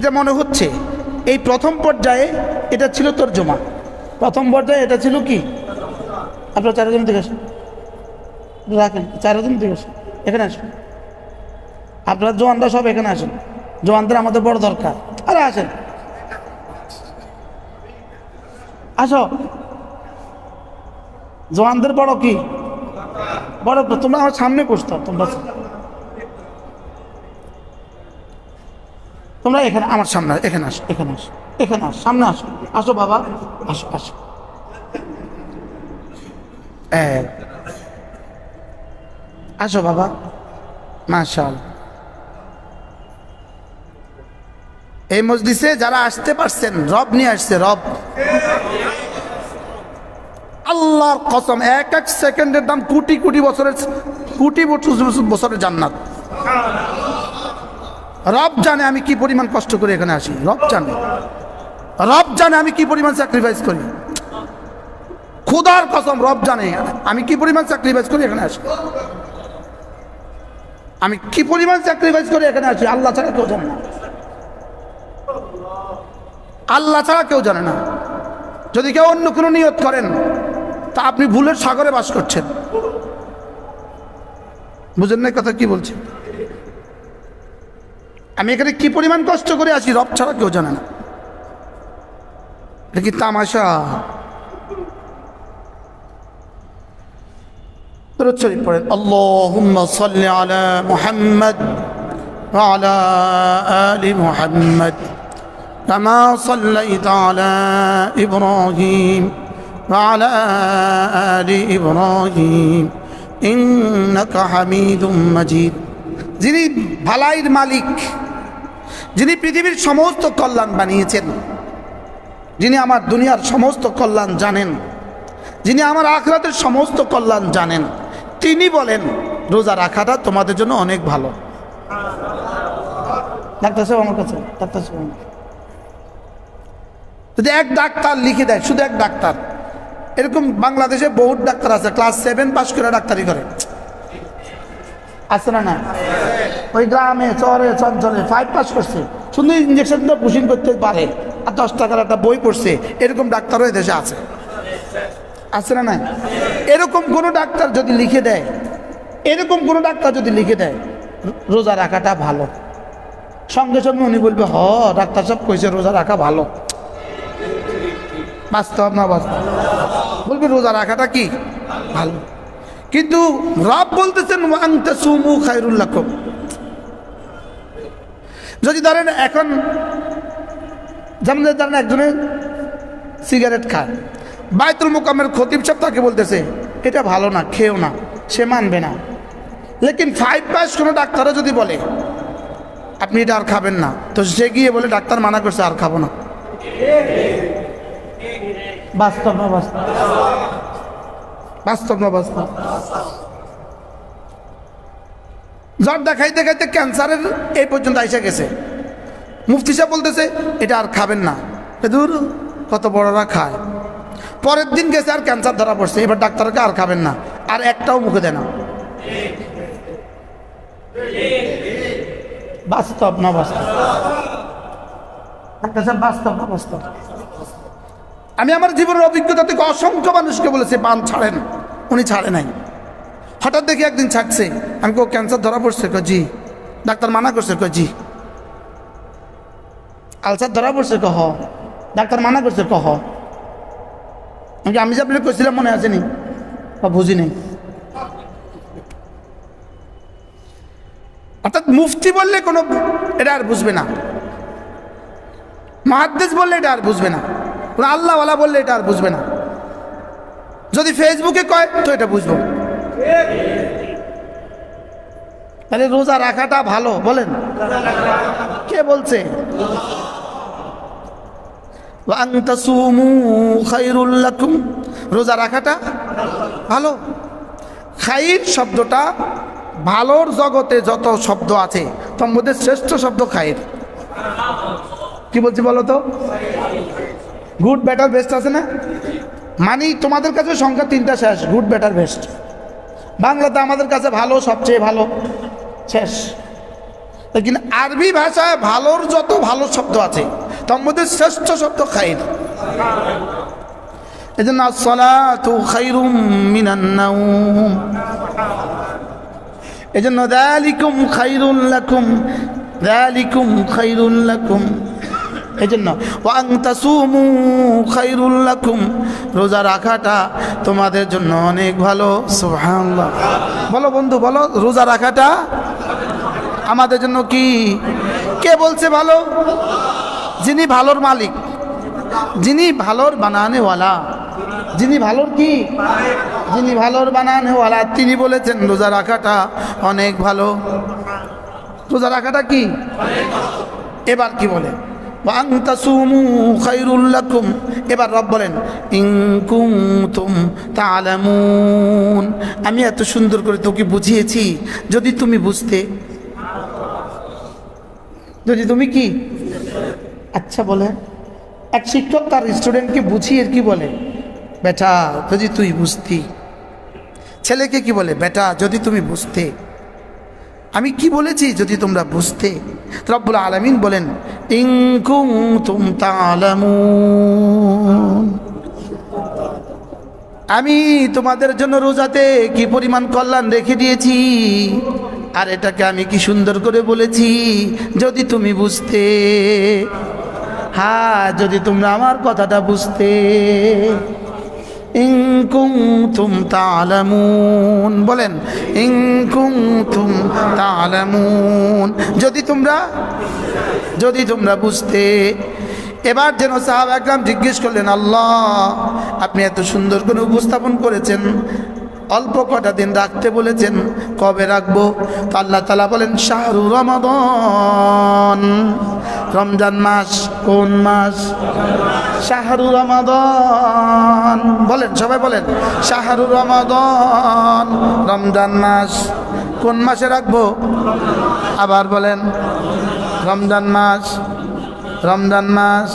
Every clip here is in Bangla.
যা মনে হচ্ছে এই প্রথম পর্যায়ে এটা ছিল তরজমা। প্রথম পর্যায়ে এটা ছিল কি? আপনারা চারজন দিকে আসেন, রাখেন চারজন দিকে আসেন, এখানে আসেন। আপনারা জোয়ানরা সব এখানে আসেন, জোয়ানদের আমাদের বড় দরকার। আরে আসেন, আসো। জোয়ানদের বড় কি বড়? তোমরা আমার সামনে বসতো, তোমরা এখানে আমার সামনে, এখানে আসো, এখানে আসো, এখানে আসো, সামনে আসো, আসো বাবা, আসো আসো। আসো বাবা, মাশাআল্লাহ। এই মজলিসে যারা আসতে পারছেন, রব নিয়ে আসছে, রব। আল্লাহর কসম, এক এক সেকেন্ডের দাম কোটি কোটি বছরের, কোটি বছরের জান্নাত। রব জানে আমি কি পরিমাণ কষ্ট করে এখানে আসি, রব জানে, রব জানে আমি কি পরিমাণ স্যাক্রিফাইস করি। খোদার কসম, রব জানে আমি কি পরিমাণ স্যাক্রিফাইস করি এখানে আসি, আমি কি পরিমাণ স্যাক্রিফাইস করে এখানে আসি। আল্লাহ ছাড়া কেউ জানে না, আল্লাহ ছাড়া কেউ জানে না। যদি কেউ অন্য কোনো নিয়ত করেন তা আপনি ভুলের সাগরে বাস করছেন। বুঝেন না কথা কি বলছি? আমি এখানে কি পরিমাণ কষ্ট করে আসি, রব ছাড়া কেউ জানে না। এটা কি তামাশা? দরুদ শরীফ পড়েন, আল্লাহুম্মা সাল্লি আলা মুহাম্মাদ ওয়া আলা আলি মুহাম্মাদ কামা সাল্লাইতা আলা ইব্রাহিম ওয়া আলা আলি ইব্রাহিম ইন্নাকা হামিদুম মাজিদ। যিনি ভালাইয়ের মালিক, যিনি পৃথিবীর সমস্ত কল্যাণ বানিয়েছেন, যিনি আমার দুনিয়ার সমস্ত কল্যাণ জানেন, যিনি আমার আখিরাতের সমস্ত কল্যাণ জানেন, তিনি বলেন রোজা রাখাটা তোমাদের জন্য অনেক ভালো। ডাক্তার সাহেব আমার কাছে, ডাক্তার সাহেব যদি এক ডাক্তার লিখে দেয়, শুধু এক ডাক্তার, এরকম বাংলাদেশে বহুত ডাক্তার আছে ক্লাস 7 পাস করে ডাক্তারি করে, আছে না? না, ওই গ্রামে চরে চঞ্চলে 5 পাস করছে, শুধু ইঞ্জেকশনটা পুশিং করতে পারে, আর 10 টাকার একটা বই পড়ছে, এরকম ডাক্তারও এই দেশে আছে, আছে না? না, এরকম কোনো ডাক্তার যদি লিখে দেয়, এরকম কোনো ডাক্তার যদি লিখে দেয় রোজা রাখাটা ভালো, সঙ্গে সঙ্গে উনি বলবে হ ডাক্তার সব কইছে রোজা রাখা ভালো। বাস্তব না বাস্তব? বলবে রোজা রাখাটা কি ভালো। কিন্তু রব বলতেছেন ওয়ান তাসুমু খায়রুল লাকুম। যদি ধরেন এখন যেমন ধরেন একজনে সিগারেট খায়, বাইতুল মুকামের খতিব সাহেব তাকে বলতেছে এটা ভালো না, খেও না, সে মানবে না। লেকিন 5 পাস কোনো ডাক্তারও যদি বলে আপনি এটা আর খাবেন না, তো সে গিয়ে বলে ডাক্তার মানা করছে আর খাবো না। বাস্তব না বাস্তব? বাস্তব না বাস্তব? জ্বর দেখাইতে দেখাইতে ক্যান্সারের এই পর্যন্ত আইসা গেছে, মুফতি সাহেব বলতেছে এটা আর খাবেন না, দূর কত বড়রা খায়। পরের দিন গেছে আর ক্যান্সার ধরা পড়ছে, এবার ডাক্তারকে আর খাবেন না, আর একটাও মুখে দেয় না। বাস্তব না বাস্তব? বাস্তব না বাস্তব? আমি আমার জীবনের অভিজ্ঞতা থেকে অসংখ্য মানুষকে বলেছি পান ছাড়েন, উনি ছাড়ে নাই। হঠাৎ দেখি একদিন ছাড়ছে, আমি কেউ ক্যান্সার ধরা পড়ছে, জি। ডাক্তার মানা করছে, জি। আলসার ধরা পড়ছে, হ। ডাক্তার মানা করছে, হ। আমি যে আপনাকে কইছিলাম মনে আছে নি? বুঝি নেই। অর্থাৎ মুফতি বললে কোনো এটা আর বুঝবে না, মুহাদ্দিস বললে এটা আর বুঝবে না, আল্লাহওয়ালা বললে এটা আর বুঝবে না। যদি ফেসবুকে কয় তো এটা বুঝবো। তাহলে রোজা রাখাটা ভালো বলেন? কে বলছে? ওয়ান তাসুমু খায়রুল লাকুম, রোজা রাখাটা ভালো। খাইর শব্দটা ভালোর জগতে যত শব্দ আছে তার মধ্যে শ্রেষ্ঠ শব্দ খাইর। কি বলছি বলো তো? গুড বেটার বেস্ট আছে না? মানে তোমাদের কাছে সংখ্যা 3টা শেষ, গুড বেটার বেস্ট। বাংলাতে আমাদের কাছে ভালো, সবচেয়ে ভালো, শেষ। লেকিন আরবি ভাষায় ভালোর যত ভালো শব্দ আছে তার মধ্যে শ্রেষ্ঠ শব্দ খাইর। এই জন্য আসসালাতু খায়রুম মিনান নাওম, এই জন্য যালিকুম খায়রুল লাকুম, যালিকুম খায়রুল লাকুম। এই জন্য ওয়া আন তাসুমু খায়রুল লাকুম, রোজা রাখাটা তোমাদের জন্য অনেক ভালো। সুবহানাল্লাহ, বলো বন্ধু বলো, রোজা রাখাটা আমাদের জন্য কি? কে বলছে ভালো? যিনি ভালোর মালিক, যিনি ভালোর বানানেওয়ালা, যিনি ভালোর কি? যিনি ভালোর বানানেওয়ালা, তিনি বলেছেন রোজা রাখাটা অনেক ভালো। রোজা রাখাটা কি? এবার কি বলে? ওয়া আন তাসুমু খায়রুল লাকুম। এবার রব বলেন ইন কুনতুম তা'লামুন, আমি এত সুন্দর করে তোকে বুঝিয়েছি যদি তুমি বুঝতে, যদি তুমি কি? আচ্ছা বলে এক শিক্ষক তার স্টুডেন্টকে বুঝিয়ে কি বলে? বেটা যদি তুই বুঝতি। ছেলেকে কি বলে? বেটা যদি তুমি বুঝতে। আমি কি বলেছি? যদি তোমরা বুঝতে। রব্বুল আলামিন বলেন ইন কুনতুম তা'লামুন, আমি তোমাদের জন্য রোজাতে কি পরিমাণ কল্যাণ রেখে দিয়েছি, আর এটাকে আমি কি সুন্দর করে বলেছি যদি তুমি বুঝতে। হ্যাঁ, যদি তোমরা আমার কথাটা বুঝতে। ইন কুনতুম তা'লামুন, বলেন ইন কুনতুম তা'লামুন, যদি তোমরা বুঝতে। এবার যেন সাহাবা একরাম জিজ্ঞেস করলেন, আল্লাহ আপনি এত সুন্দর করে উপস্থাপন করেছেন, অল্প কটা দিন রাখতে বলেছেন, কবে রাখবো? তো আল্লাহ তাআলা বলেন শাহরু রমাদান, রমজান মাস। কোন মাস? শাহরু রমাদান। বলেন সবাই বলেন শাহরু রমাদান, রমজান মাস। কোন মাসে রাখবো? আবার বলেন রমজান মাস, রমজান মাস।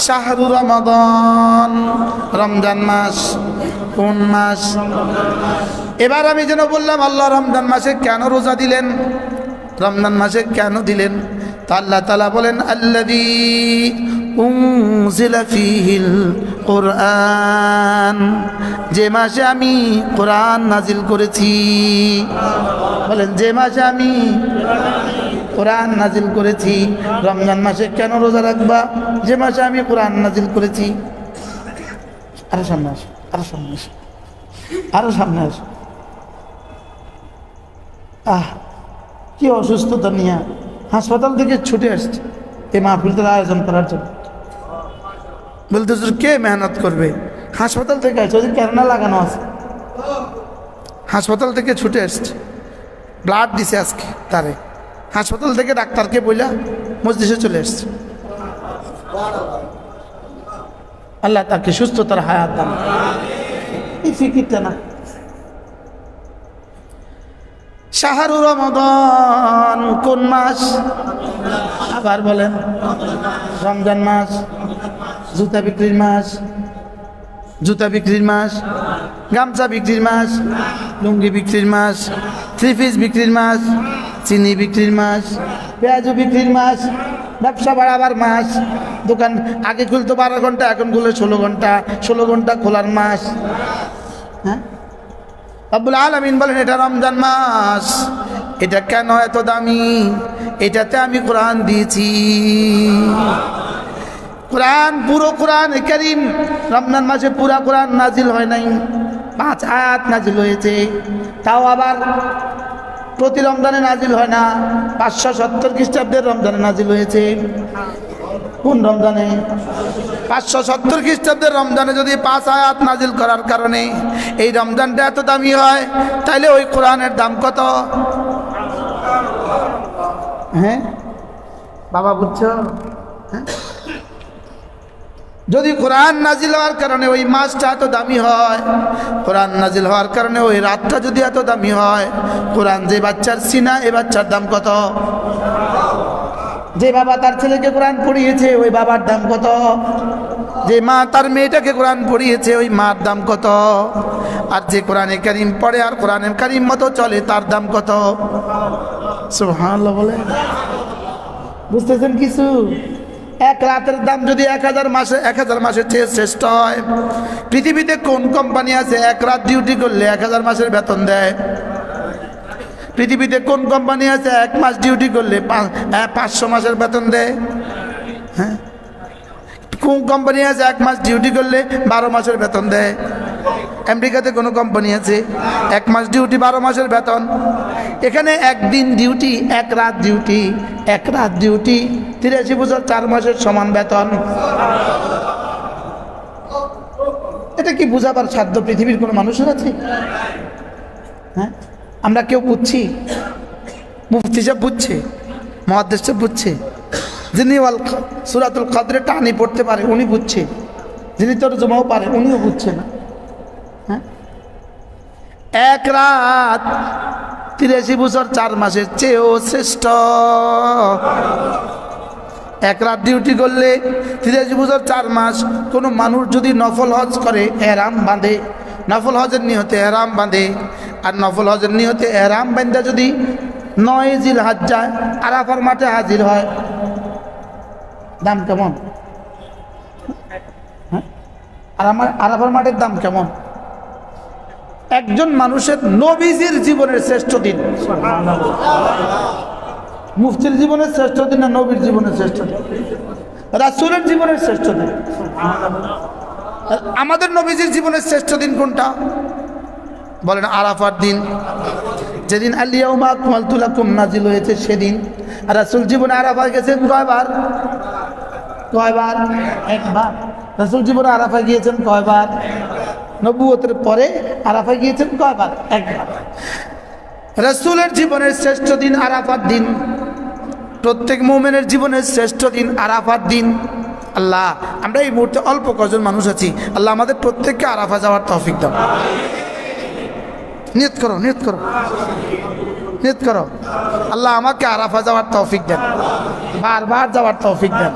শাহরু রমাদান, রমজান মাস। কোন মাস? এবার আমি যেন বললাম আল্লাহ রমজান মাসে কেন রোজা দিলেন? রমজান মাসে কেন দিলেন? তা আল্লাহ তাআলা বলেন আল্লাযী উনজিলা ফীহিল কুরআন, যে মাসে আমি কোরআন নাজিল করেছি। বলেন যে মাসে আমি কোরআন নাজিল করেছি। রমজান মাসে কেন রোজা রাখবা? যে মাসে আমি কোরআন নাজিল করেছি। আরো সামনে আসো, আরো সামনে আসো, আরো সামনে আসো। কি অসুস্থতা নিয়ে হাসপাতাল থেকে ছুটে আসছে এই মাহফিলটার আয়োজন করার জন্য। বলতে কে মেহনত করবে? হাসপাতাল থেকে আসছে, ওদের ক্যারেনা লাগানো আছে, হাসপাতাল থেকে ছুটে আসছে, ব্লাড দিছে আজকে তারে। হাসপাতাল থেকে ডাক্তারকে বইলা মসজিদে চলে আসছে। আল্লাহ তাকে সুস্থতার হায়াত দান। এই ফিকিরটা না। শাহরু রমাদান কোন মাস? আবার বলেন রমজান মাস। জুতা বিক্রির মাস, জুতা বিক্রির মাস, গামছা বিক্রির মাস, লুঙ্গি বিক্রির মাস, থ্রি পিস বিক্রির মাস, চিনি বিক্রির মাস, পেঁয়াজু বিক্রির মাস, ব্যবসা বাড়াবার মাস। দোকান আগে খুলতো 12 ঘন্টা, এখন খুলে 16 ঘন্টা, 16 ঘন্টা খোলার মাস। হ্যাঁ, রব্বুল আলামিন বলেন এটা রমজান মাস। এটা কেন এত দামি? এটাতে আমি কোরআন দিয়েছি। কোরআন, পুরো কোরআন কারীম রমজান মাসে পুরা কোরআন নাজিল হয় নাই, 5 আয়াত নাজিল হয়েছে। তাও আবার প্রতি রমজানে নাজিল হয় না, 570 খ্রিস্টাব্দের রমজানে নাজিল হয়েছে। কোন রমজানে? 570 খ্রিস্টাব্দের রমজানে যদি 5 আয়াত নাজিল করার কারণে এই রমজানটা এত দামি হয়, তাইলে ওই কোরআনের দাম কত? হ্যাঁ বাবা, বুঝছো? হ্যাঁ, যদি কোরআন নাজিল হওয়ার কারণে ওই মাসটা এত দামি হয়, কোরআন নাজিল হওয়ার কারণে ওই রাতটা যদি এত দামি হয়, কোরআন যে বাচ্চার সিনা, এই বাচ্চার দাম কত? যে বাবা তার ছেলেকে কোরআন পড়িয়েছে ওই বাবার দাম কত? যে মা তার মেয়েটাকে কোরআন পড়িয়েছে ওই মার দাম কত? আর যে কোরআনে কারীম পড়ে আর কোরআনের কারীম মতো চলে তার দাম কত? সুবহানাল্লাহ বলে, বুঝতেছেন কিছু? এক রাতের দাম যদি 1000 মাসের চেয়ে শ্রেষ্ঠ হয়, পৃথিবীতে কোন কোম্পানি আছে এক রাত ডিউটি করলে 1000 মাসের বেতন দেয়? পৃথিবীতে কোন কোম্পানি আছে 1 মাস ডিউটি করলে 500 মাসের বেতন দেয়? হ্যাঁ, কোন কোম্পানি আছে 1 মাস ডিউটি করলে 12 মাসের বেতন দেয়? আমেরিকাতে কোনো কোম্পানি আছে 1 মাস ডিউটি 12 মাসের বেতন? এখানে একদিন ডিউটি, এক রাত ডিউটি, 83 বছর 4 মাসের সমান বেতন। এটা কি বুঝাবার সাধ্য পৃথিবীর কোনো মানুষের আছে? হ্যাঁ, আমরা কেউ বুঝছি? মুফতি সাহেব বুঝছে, মুহাদ্দিস সাহেব বুঝছে, যিনি সূরাতুল কদরে টানি পড়তে পারে উনি বুঝছে, যিনি তরজমাও পারে উনিও বুঝছে না। হ্যাঁ, এক রাত 83 বছর 4 মাসের চেয়েও শ্রেষ্ঠ। এক রাত ডিউটি করলে 83 বছর 4 মাস। কোনো মানুষ যদি নফল হজ করে, এহরাম বাঁধে, নফল হজের নিয়তে এহরাম বাঁধে, আর নফল হজের নিয়তে এহরাম বাঁধা যদি 9 জিলহজ্জা আরাফার মাঠে হাজির হয়, দাম কেমন? হ্যাঁ, আরাফার মাঠের দাম কেমন? একজন মানুষের নবীজির জীবনের শ্রেষ্ঠ দিন। মুফতির জীবনের শ্রেষ্ঠ দিন না নবীর জীবনের শ্রেষ্ঠ দিন? রাসূলের জীবনের শ্রেষ্ঠ দিন। আমাদের নবীজির জীবনের শ্রেষ্ঠ দিন কোনটা বলেন? আরাফার দিন, যেদিন আল ইয়াউমা আকমালতু লাকুম নাজিল হয়েছে সেদিন। আর রাসূল জীবনে আরাফায় গেছেন কয়বার? একবার। রাসূল জীবনে আরাফায় গিয়েছেন কয়বার? নবুয়তের পরে আরাফায় গিয়েছেন কয়বার? একবার। রাসূলের জীবনের শ্রেষ্ঠ দিন আরাফার দিন। প্রত্যেক মুমিনের জীবনের শ্রেষ্ঠ দিন আরাফার দিন। আল্লাহ, আমরা এই মুহূর্তে অল্প কজন মানুষ আছি, আল্লাহ আমাদের প্রত্যেককে আরাফা যাওয়ার তৌফিক দাও। নিয়ত করো, নিয়ত করো, নিয়ত করো, আল্লাহ আমাকে আরাফা যাওয়ার তৌফিক দেন, বারবার যাওয়ার তৌফিক দেন।